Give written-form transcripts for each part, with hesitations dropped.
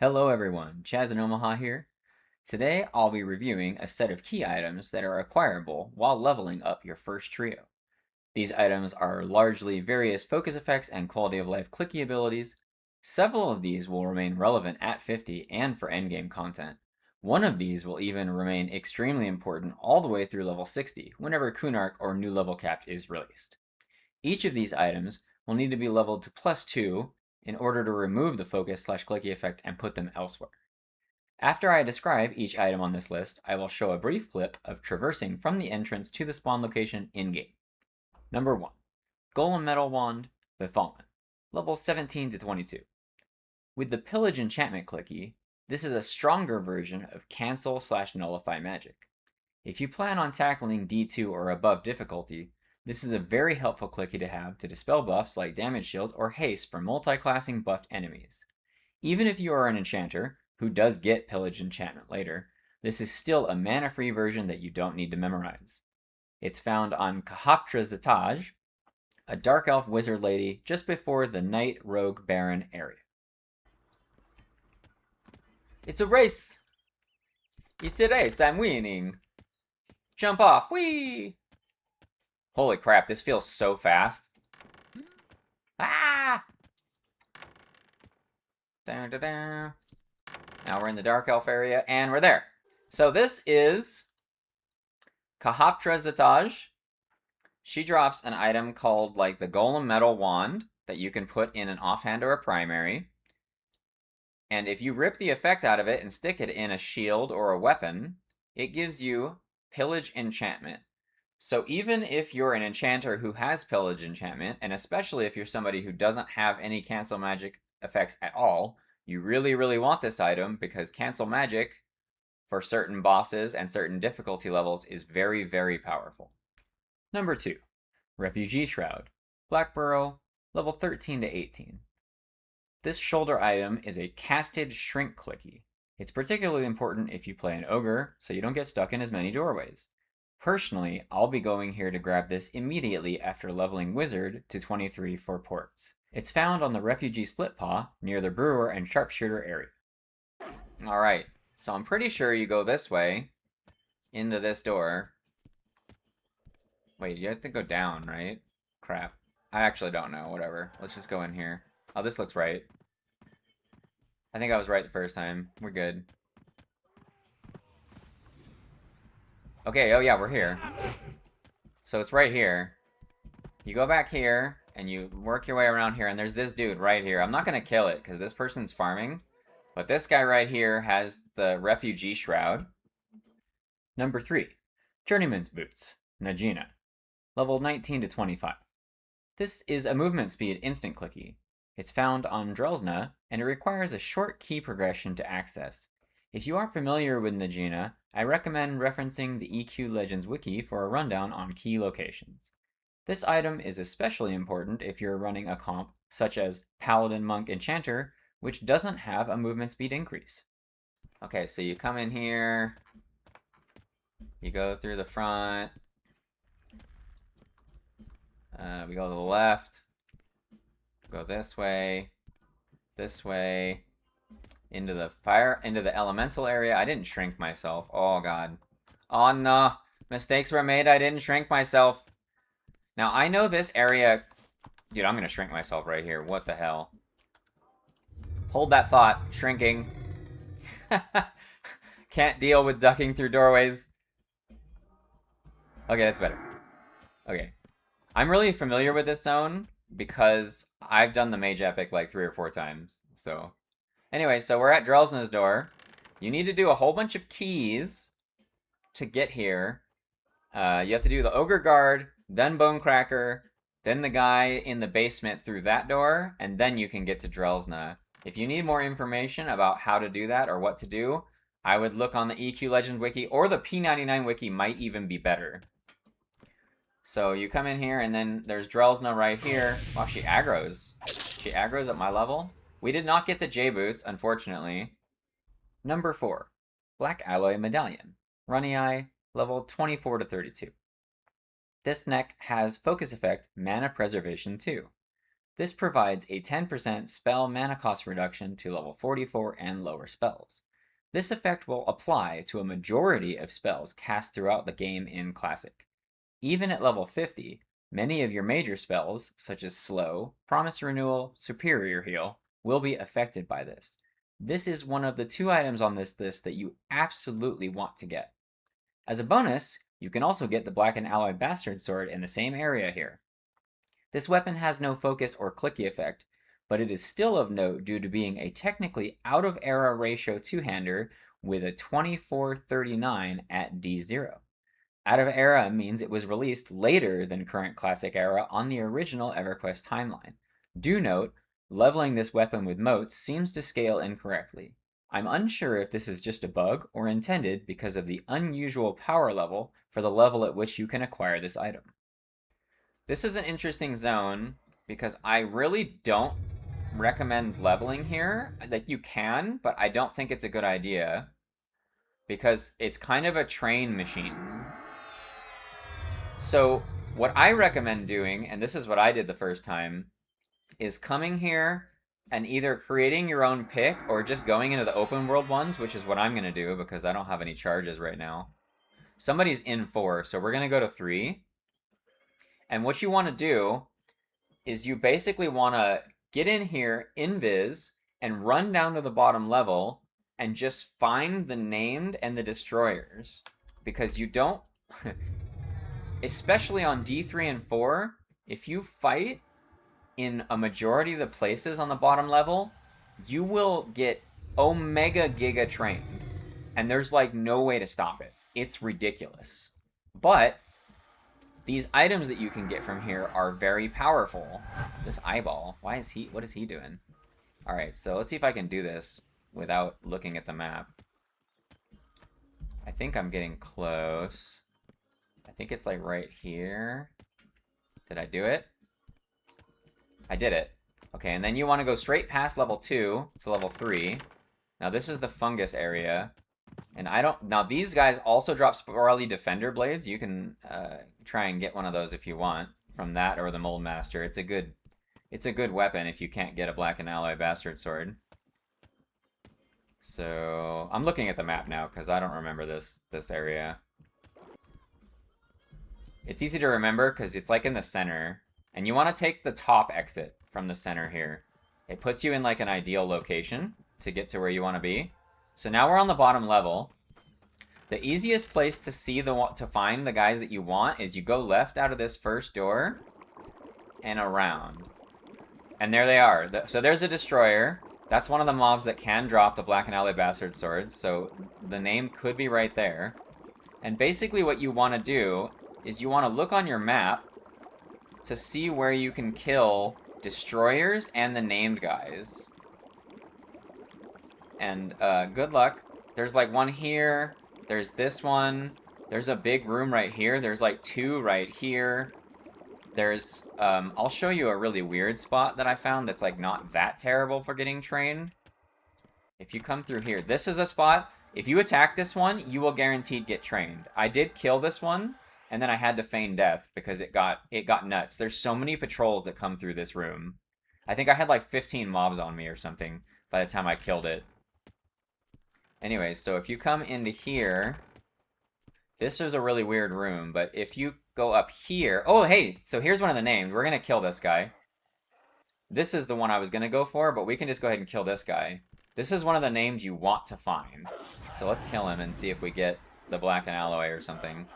Hello everyone, Chaz in Omaha here. Today I'll be reviewing a set of key items that are acquirable while leveling up your first trio. These items are largely various focus effects and quality of life clicky abilities. Several of these will remain relevant at 50 and for endgame content. One of these will even remain extremely important all the way through level 60 whenever Kunark or New Level Capped is released. Each of these items will need to be leveled to +2 in order to remove the focus/clicky effect and put them elsewhere. After I describe each item on this list, I will show a brief clip of traversing from the entrance to the spawn location in-game. Number 1. Golem Metal Wand, the Fallen, level 17 to 22. With the Pillage enchantment clicky, this is a stronger version of cancel/nullify magic. If you plan on tackling D2 or above difficulty, this is a very helpful clicky to have to dispel buffs like damage shields or haste for multi-classing buffed enemies. Even if you are an enchanter, who does get Pillage enchantment later, this is still a mana-free version that you don't need to memorize. It's found on Kahaptra's Etage, a Dark Elf Wizard Lady just before the Knight Rogue Baron area. It's a race! It's a race, I'm winning! Jump off, whee! Holy crap, this feels so fast. Ah! Down, down, down. Now we're in the Dark Elf area, and we're there. So this is Kahaptra's Etage. She drops an item called, like, the Golem Metal Wand that you can put in an offhand or a primary. And if you rip the effect out of it and stick it in a shield or a weapon, it gives you Pillage enchantment. So even if you're an enchanter who has Pillage enchantment, and especially if you're somebody who doesn't have any cancel magic effects at all, you really, really want this item because cancel magic for certain bosses and certain difficulty levels is very, very powerful. Number 2, Refugee Shroud, Black Burrow, level 13 to 18. This shoulder item is a casted shrink clicky. It's particularly important if you play an ogre, so you don't get stuck in as many doorways. Personally, I'll be going here to grab this immediately after leveling Wizard to 23 for ports. It's found on the Refugee Split Paw near the Brewer and Sharpshooter area. Alright, so I'm pretty sure you go this way, into this door. Wait, you have to go down, right? Crap. I actually don't know, whatever. Let's just go in here. Oh, this looks right. I think I was right the first time. We're good. Okay, oh yeah, we're here. So it's right here. You go back here, and you work your way around here, and there's this dude right here. I'm not going to kill it, because this person's farming. But this guy right here has the Refugee Shroud. Number 3, Journeyman's Boots, Najina, level 19 to 25. This is a movement speed instant clicky. It's found on Drelsna, and it requires a short key progression to access. If you aren't familiar with Najina, I recommend referencing the EQ Legends wiki for a rundown on key locations. This item is especially important if you're running a comp such as Paladin, Monk, Enchanter, which doesn't have a movement speed increase. Okay, so you come in here, you go through the front, we go to the left, go this way, into the elemental area. I didn't shrink myself. Oh god. Oh no, mistakes were made. I didn't shrink myself. Now I know this area. Dude, I'm gonna shrink myself right here. What the hell? Hold that thought. Shrinking. Can't deal with ducking through doorways. Okay, that's better. Okay. I'm really familiar with this zone because I've done the Mage Epic like 3 or 4 times. So, anyway, so we're at Drelsna's door. You need to do a whole bunch of keys to get here. You have to do the Ogre Guard, then Bonecracker, then the guy in the basement through that door, and then you can get to Drelsna. If you need more information about how to do that or what to do, I would look on the EQ Legend wiki, or the P99 wiki might even be better. So you come in here, and then there's Drelsna right here. Wow, she aggroes. She aggroes at my level. We did not get the J-Boots, unfortunately. Number 4, Black Alloy Medallion, Runny-Eye, level 24 to 32. This neck has focus effect Mana Preservation 2. This provides a 10% spell mana cost reduction to level 44 and lower spells. This effect will apply to a majority of spells cast throughout the game in Classic. Even at level 50, many of your major spells, such as Slow, Promise Renewal, Superior Heal, will be affected by this. This is one of the 2 items on this list that you absolutely want to get. As a bonus, you can also get the Black and Alloy Bastard Sword in the same area here. This weapon has no focus or clicky effect, but it is still of note due to being a technically out-of-era ratio 2-hander with a 2439 at D0. Out of era means it was released later than current Classic era on the original EverQuest timeline. Do note, leveling this weapon with motes seems to scale incorrectly. I'm unsure if this is just a bug or intended because of the unusual power level for the level at which you can acquire this item. This is an interesting zone because I really don't recommend leveling here. Like, you can, but I don't think it's a good idea because it's kind of a train machine. So what I recommend doing, and this is what I did the first time, is coming here and either creating your own pick or just going into the open world ones, which is what I'm going to do because I don't have any charges right now. Somebody's in 4, so we're going to go to 3. And what you want to do is you basically want to get in here, invis, and run down to the bottom level and just find the named and the destroyers. Because you don't... especially on D3 and 4, if you fight in a majority of the places on the bottom level, you will get Omega Giga trained. And there's like no way to stop it. It's ridiculous. But these items that you can get from here are very powerful. This eyeball, what is he doing? Alright, so let's see if I can do this without looking at the map. I think I'm getting close. I think it's like right here. Did I do it? I did it. Okay, and then you want to go straight past level 2 to level 3. Now this is the fungus area. And I don't... Now these guys also drop Sporally Defender Blades. You can try and get one of those if you want. From that or the Mold Master. It's a good weapon if you can't get a Black and Alloy Bastard Sword. So I'm looking at the map now because I don't remember this area. It's easy to remember because it's like in the center. And you want to take the top exit from the center here. It puts you in like an ideal location to get to where you want to be. So now we're on the bottom level. The easiest place to see to find the guys that you want is you go left out of this first door and around. And there they are. So there's a destroyer. That's one of the mobs that can drop the Black and Alloy Bastard Swords. So the name could be right there. And basically what you want to do is you want to look on your map to see where you can kill destroyers and the named guys. And good luck. There's like one here. There's this one. There's a big room right here. There's like 2 right here. There's, I'll show you a really weird spot that I found that's like not that terrible for getting trained. If you come through here, this is a spot. If you attack this one, you will guaranteed get trained. I did kill this one. And then I had to feign death because it got nuts. There's so many patrols that come through this room. I think I had like 15 mobs on me or something by the time I killed it. Anyway, so if you come into here, this is a really weird room, but if you go up here... Oh, hey, so here's one of the names. We're going to kill this guy. This is the one I was going to go for, but we can just go ahead and kill this guy. This is one of the names you want to find. So let's kill him and see if we get the Black and Alloy or something.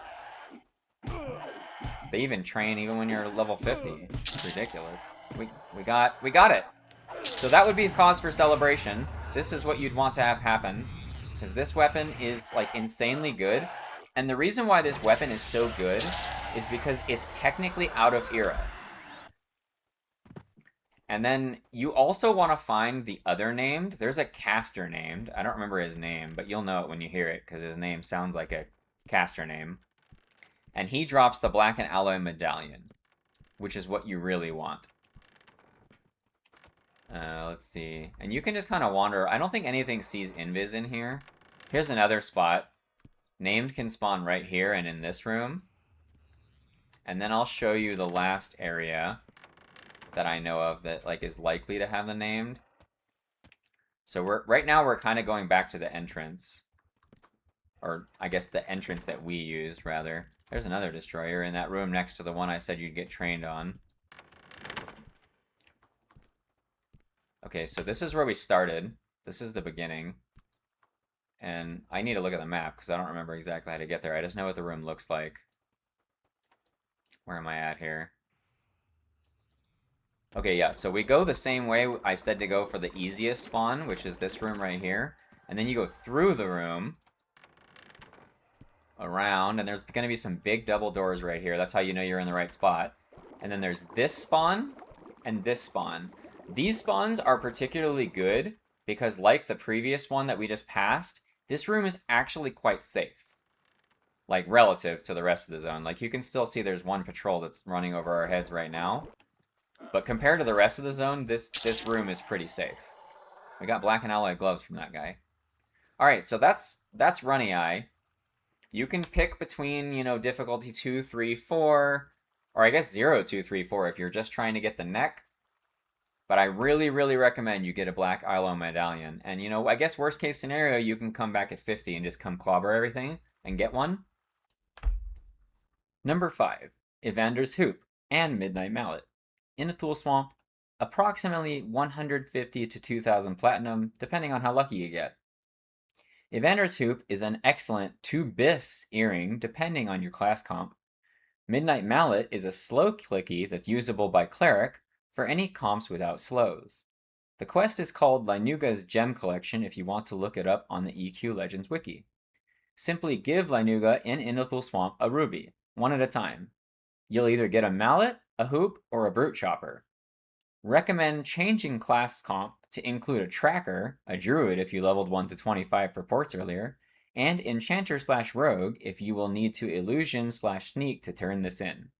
They even train even when you're level 50. It's ridiculous. We got it. So that would be cause for celebration. This is what you'd want to have happen. Because this weapon is like insanely good. And the reason why this weapon is so good is because it's technically out of era. And then you also want to find the other named. There's a caster named. I don't remember his name, but you'll know it when you hear it because his name sounds like a caster name. And he drops the Black and Alloy Medallion, which is what you really want. Let's see. And you can just kind of wander. I don't think anything sees invis in here. Here's another spot. Named can spawn right here and in this room. And then I'll show you the last area. that I know of that like is likely to have them named. So right now we're kind of going back to the entrance. Or I guess the entrance that we used, rather. There's another destroyer in that room next to the one I said you'd get trained on. Okay, so this is where we started. This is the beginning. And I need to look at the map because I don't remember exactly how to get there. I just know what the room looks like. Where am I at here? Okay, yeah, so we go the same way I said to go for the easiest spawn, which is this room right here. And then you go through the room, around, and there's going to be some big double doors right here. That's how you know you're in the right spot. And then there's this spawn and this spawn. These spawns are particularly good because, like the previous one that we just passed, this room is actually quite safe. Like, relative to the rest of the zone. Like, you can still see there's one patrol that's running over our heads right now. But compared to the rest of the zone, this room is pretty safe. We got black and alloy gloves from that guy. Alright, so that's Runny Eye. You can pick between, you know, difficulty 2, 3, 4, or I guess 0, 2, 3, 4 if you're just trying to get the neck. But I really, really recommend you get a black Ilo medallion. And, you know, I guess worst case scenario, you can come back at 50 and just come clobber everything and get one. Number 5, Ivandyr's Hoop and Midnight Mallet. In a Thule Swamp, approximately 150 to 2,000 platinum, depending on how lucky you get. Ivandyr's Hoop is an excellent 2-bis earring, depending on your class comp. Midnight Mallet is a slow clicky that's usable by Cleric for any comps without slows. The quest is called Linuga's Gem Collection if you want to look it up on the EQ Legends wiki. Simply give Linuga in Innothul Swamp a ruby, one at a time. You'll either get a mallet, a hoop, or a brute chopper. Recommend changing class comp to include a tracker, a druid if you leveled 1 to 25 for ports earlier, and enchanter/rogue if you will need to illusion/sneak to turn this in.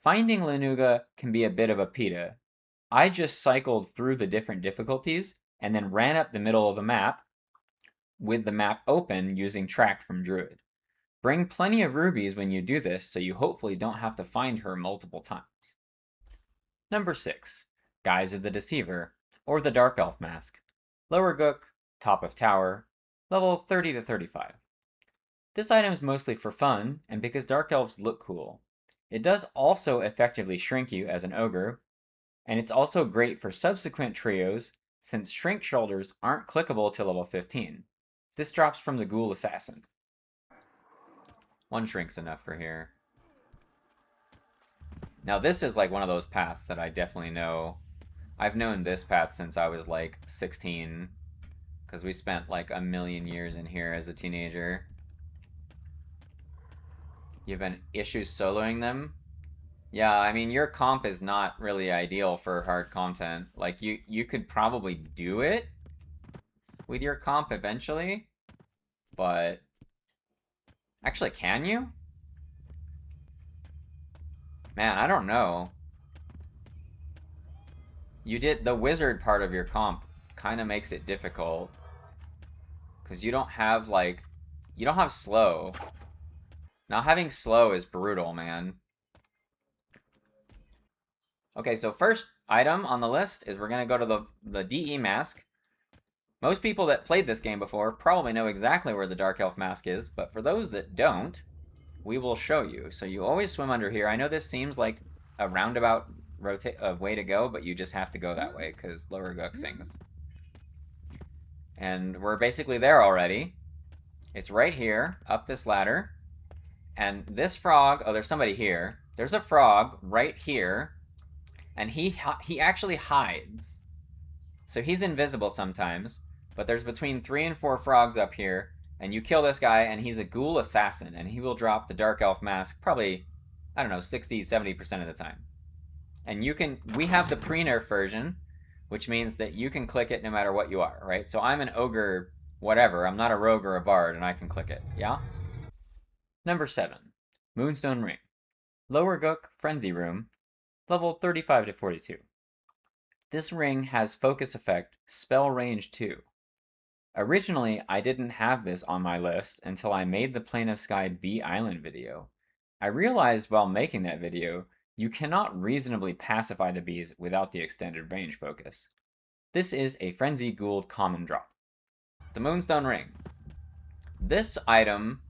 Finding Linuga can be a bit of a pita. I just cycled through the different difficulties and then ran up the middle of the map with the map open using track from druid. Bring plenty of rubies when you do this so you hopefully don't have to find her multiple times. Number 6. Guise of the Deceiver, or the Dark Elf Mask. Lower Gook, top of tower, level 30 to 35. This item is mostly for fun, and because Dark Elves look cool. It does also effectively shrink you as an ogre, and it's also great for subsequent trios, since Shrink Shoulders aren't clickable till level 15. This drops from the Ghoul Assassin. One shrink's enough for here. Now this is like one of those paths that I definitely know. I've known this path since I was like 16, because we spent like a million years in here as a teenager. You've been issues soloing them? Yeah, I mean, your comp is not really ideal for hard content. Like, you could probably do it with your comp eventually, but... Actually, can you? Man, I don't know. You did the wizard part of your comp kind of makes it difficult. Because you don't have, like... You don't have slow. Now, having slow is brutal, man. Okay, so first item on the list is we're going to go to the DE mask. Most people that played this game before probably know exactly where the Dark Elf mask is, but for those that don't, we will show you. So you always swim under here. I know this seems like a roundabout way to go, but you just have to go that way because lower gook things. And we're basically there already. It's right here, up this ladder. And this frog, oh, there's somebody here. There's a frog right here. And he actually hides. So he's invisible sometimes. But there's between 3 and 4 frogs up here. And you kill this guy, and he's a ghoul assassin. And he will drop the Dark Elf mask probably, I don't know, 60, 70% of the time. And we have the pre-nerf version, which means that you can click it no matter what you are, right? So I'm an ogre, whatever. I'm not a rogue or a bard, and I can click it, yeah? Number 7, Moonstone Ring. Lower Gook, Frenzy Room, level 35 to 42. This ring has focus effect, spell range 2. Originally, I didn't have this on my list until I made the Plane of Sky B Island video. I realized while making that video You cannot reasonably pacify the bees without the extended range focus. This is a Frenzied Gould common drop. The Moonstone Ring. This item,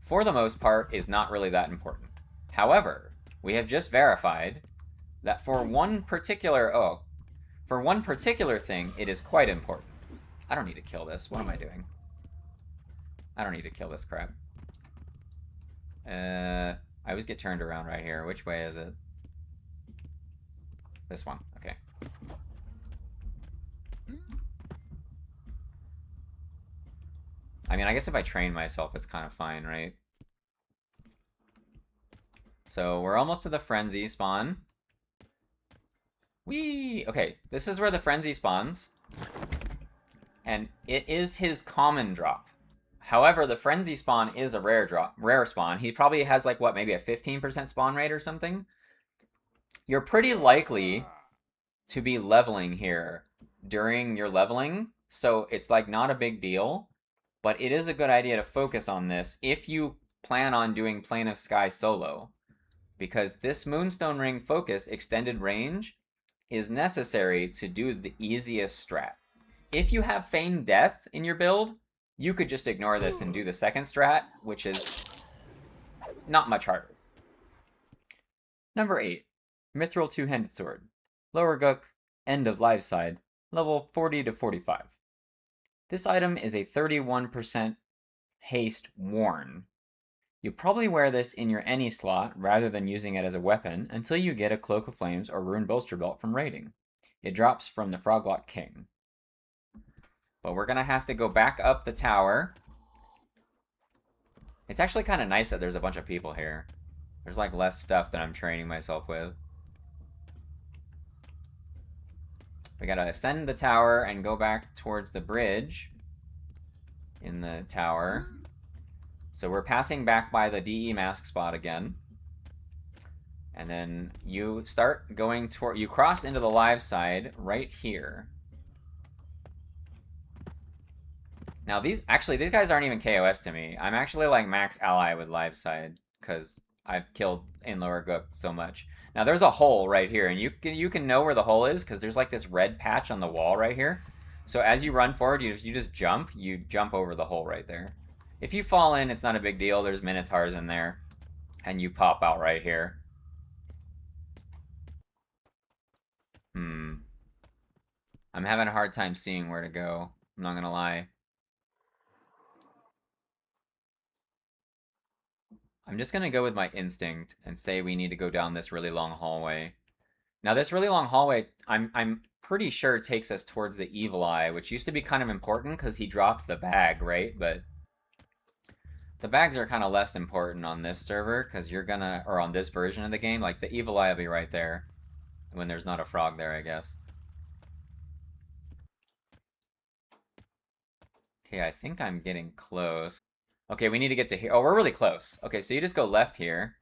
for the most part, is not really that important. However, we have just verified that for one particular thing, it is quite important. I don't need to kill this. What am I doing? I don't need to kill this crap. I always get turned around right here. Which way is it? This one. Okay. I mean, I guess if I train myself, it's kind of fine, right? So we're almost to the Frenzy spawn. Whee! Okay, this is where the Frenzy spawns. And it is his common drop. However, the Frenzy spawn is a rare spawn. He probably has like, what, maybe a 15% spawn rate or something? You're pretty likely to be leveling here during your leveling, so it's like not a big deal. But it is a good idea to focus on this if you plan on doing Plane of Sky solo. Because this Moonstone Ring focus extended range is necessary to do the easiest strat. If you have Feigned Death in your build, you could just ignore this and do the second strat, which is not much harder. Number 8, Mithril Two-Handed Sword. Lower Gook, end of live side, level 40 to 45. This item is a 31% haste worn. You probably wear this in your any slot rather than using it as a weapon until you get a Cloak of Flames or Rune Bolster Belt from raiding. It drops from the Froglock King. But we're going to have to go back up the tower. It's actually kind of nice that there's a bunch of people here. There's like less stuff that I'm training myself with. We gotta ascend the tower and go back towards the bridge in the tower. So we're passing back by the DE mask spot again. And then you start going toward, you cross into the live side right here. Now these guys aren't even KOS to me. I'm actually like max ally with live side because I've killed in lower Gook so much. Now there's a hole right here, and you can know where the hole is because there's like this red patch on the wall right here. So as you run forward, you just jump. You jump over the hole right there. If you fall in, it's not a big deal. There's Minotaurs in there, and you pop out right here. I'm having a hard time seeing where to go. I'm not gonna lie. I'm just gonna go with my instinct and say we need to go down this really long hallway. Now this really long hallway, I'm pretty sure takes us towards the Evil Eye, which used to be kind of important because he dropped the bag, right? But the bags are kind of less important on this server because you're gonna, or on this version of the game, like the Evil Eye will be right there when there's not a frog there, I guess. Okay, I think I'm getting close. Okay, we need to get to here. Oh, we're really close. Okay, so you just go left here.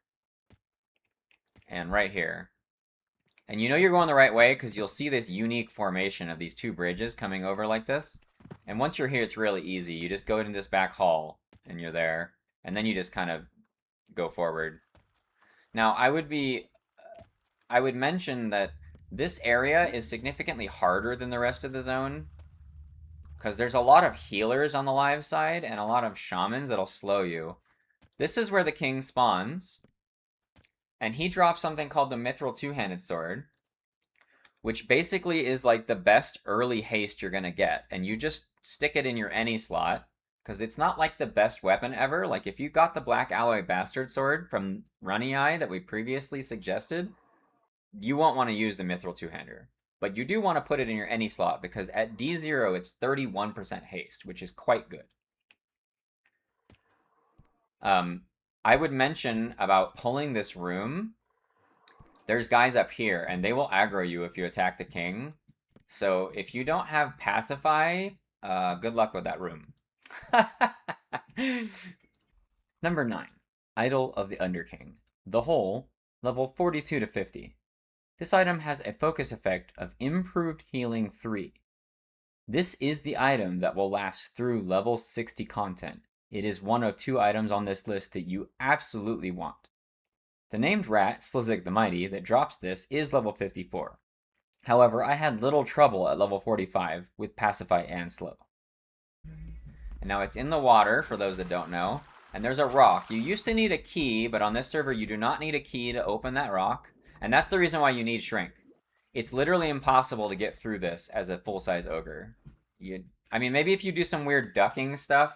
And right here. And you know you're going the right way because you'll see this unique formation of these two bridges coming over like this. And once you're here, it's really easy. You just go into this back hall, and you're there. And then you just kind of go forward. Now, I would mention that this area is significantly harder than the rest of the zone. Because there's a lot of healers on the live side and a lot of shamans that'll slow you. This is where the king spawns. And he drops something called the Mithril Two-Handed Sword. Which basically is like the best early haste you're going to get. And you just stick it in your any slot. Because it's not like the best weapon ever. Like if you got the Black Alloy Bastard Sword from Runny Eye that we previously suggested, you won't want to use the Mithril Two-Hander. But you do want to put it in your any slot because at D0 it's 31% haste, which is quite good. I would mention about pulling this room. There's guys up here, and they will aggro you if you attack the king. So if you don't have Pacify, good luck with that room. Number 9, Idol of the Underking. The Hole, level 42 to 50. This item has a focus effect of Improved Healing 3. This is the item that will last through level 60 content. It is one of 2 items on this list that you absolutely want. The named rat, Slizig the Mighty, that drops this is level 54. However, I had little trouble at level 45 with Pacify and Slow. And now it's in the water, for those that don't know. And there's a rock. You used to need a key, but on this server you do not need a key to open that rock. And that's the reason why you need Shrink. It's literally impossible to get through this as a full-size ogre. I mean, maybe if you do some weird ducking stuff.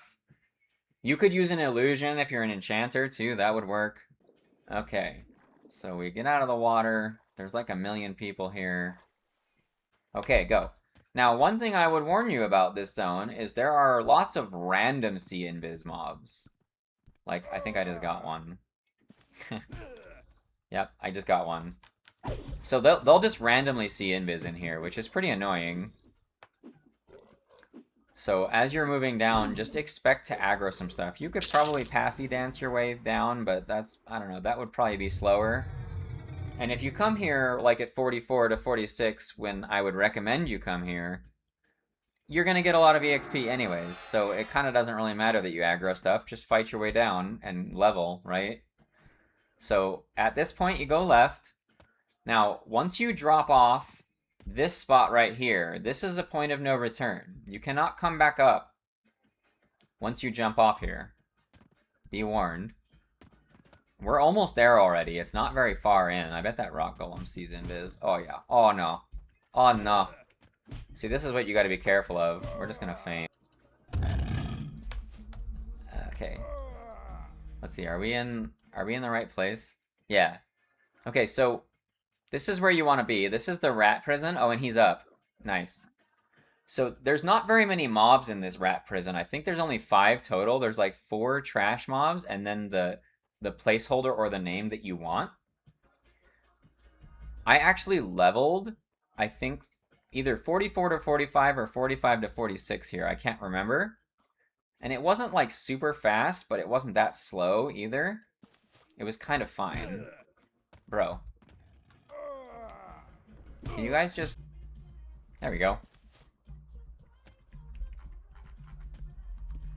You could use an illusion if you're an enchanter, too. That would work. Okay. So we get out of the water. There's like a million people here. Okay, go. Now, one thing I would warn you about this zone is there are lots of random see invis mobs. Like, I think I just got one. Yep, I just got one. So they'll just randomly see invis in here, which is pretty annoying. So as you're moving down, just expect to aggro some stuff. You could probably passy dance your way down, but that's, I don't know, that would probably be slower. And if you come here like at 44 to 46, when I would recommend you come here, you're going to get a lot of EXP anyways. So it kind of doesn't really matter that you aggro stuff. Just fight your way down and level, right? So at this point, you go left. Now, once you drop off this spot right here, this is a point of no return. You cannot come back up once you jump off here. Be warned. We're almost there already. It's not very far in. I bet that rock golem sees invis. Oh, yeah. Oh, no. Oh, no. See, this is what you got to be careful of. We're just going to faint. Okay. Let's see. Are we in the right place? Yeah. Okay, so this is where you want to be. This is the rat prison. Oh, and he's up. Nice. So there's not very many mobs in this rat prison. I think there's only 5 total. There's like 4 trash mobs and then the placeholder or the name that you want. I actually leveled, I think, either 44 to 45 or 45 to 46 here. I can't remember. And it wasn't like super fast, but it wasn't that slow either. It was kind of fine. Bro. Can you guys just... There we go.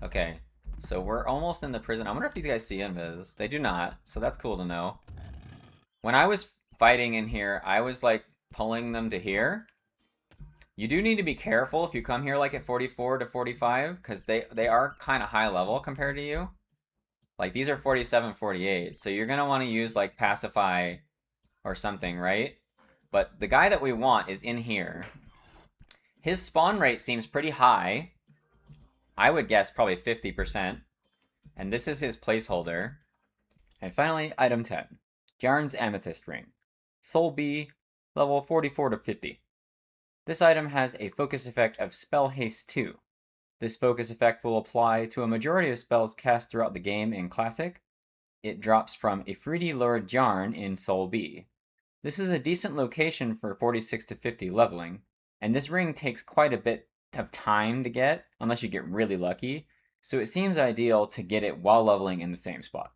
Okay. So we're almost in the prison. I wonder if these guys see invis. They do not, so that's cool to know. When I was fighting in here, I was like pulling them to here. You do need to be careful if you come here like at 44 to 45, because they are kind of high level compared to you. Like these are 47, 48, so you're going to want to use like Pacify or something, right? But the guy that we want is in here. His spawn rate seems pretty high. I would guess probably 50%. And this is his placeholder. And finally, item 10. Djarn's Amethyst Ring. Soul B, level 44 to 50. This item has a focus effect of Spell Haste 2. This focus effect will apply to a majority of spells cast throughout the game in Classic. It drops from Ifriti Lord Djarn in Soul B. This is a decent location for 46 to 50 leveling, and this ring takes quite a bit of time to get, unless you get really lucky, so it seems ideal to get it while leveling in the same spot.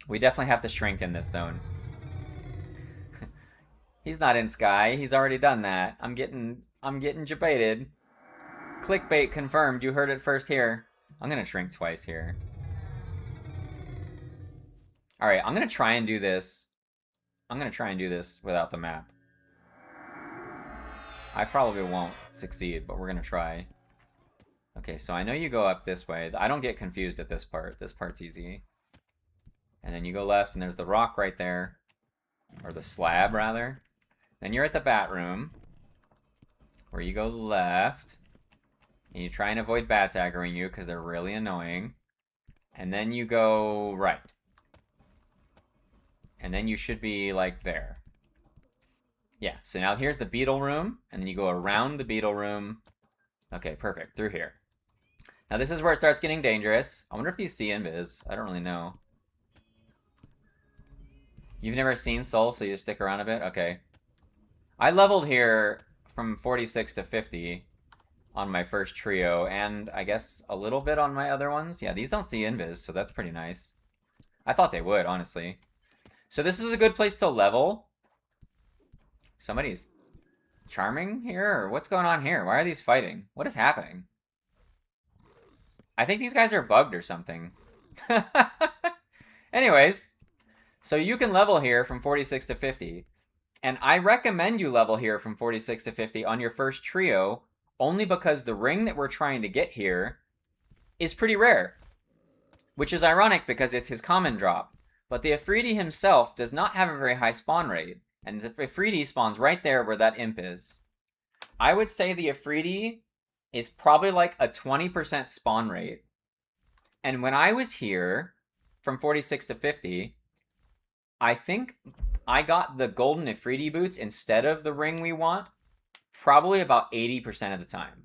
We definitely have to shrink in this zone. He's not in Sky, he's already done that. I'm getting jebaited. Clickbait confirmed, you heard it first here. I'm gonna shrink twice here. Alright, I'm gonna try and do this. Without the map. I probably won't succeed, but we're gonna try. Okay, so I know you go up this way. I don't get confused at this part. This part's easy. And then you go left, and there's the rock right there. Or the slab, rather. Then you're at the bat room, where you go left. And you try and avoid bats aggroing you, because they're really annoying. And then you go right. And then you should be, like, there. Yeah, so now here's the beetle room, and then you go around the beetle room. Okay, perfect, through here. Now this is where it starts getting dangerous. I wonder if these see invis. I don't really know. You've never seen Soul, so you just stick around a bit? Okay. I leveled here from 46 to 50 on my first trio, and I guess a little bit on my other ones. Yeah, these don't see invis, so that's pretty nice. I thought they would, honestly. So this is a good place to level. Somebody's charming here, or what's going on here? Why are these fighting? What is happening? I think these guys are bugged or something. Anyways, So you can level here from 46 to 50. And I recommend you level here from 46 to 50 on your first trio, only because the ring that we're trying to get here is pretty rare. Which is ironic because it's his common drop. But the Ifriti himself does not have a very high spawn rate. And the Ifriti spawns right there where that imp is. I would say the Ifriti is probably like a 20% spawn rate. And when I was here, from 46 to 50, I think I got the golden Ifriti boots instead of the ring we want, probably about 80% of the time.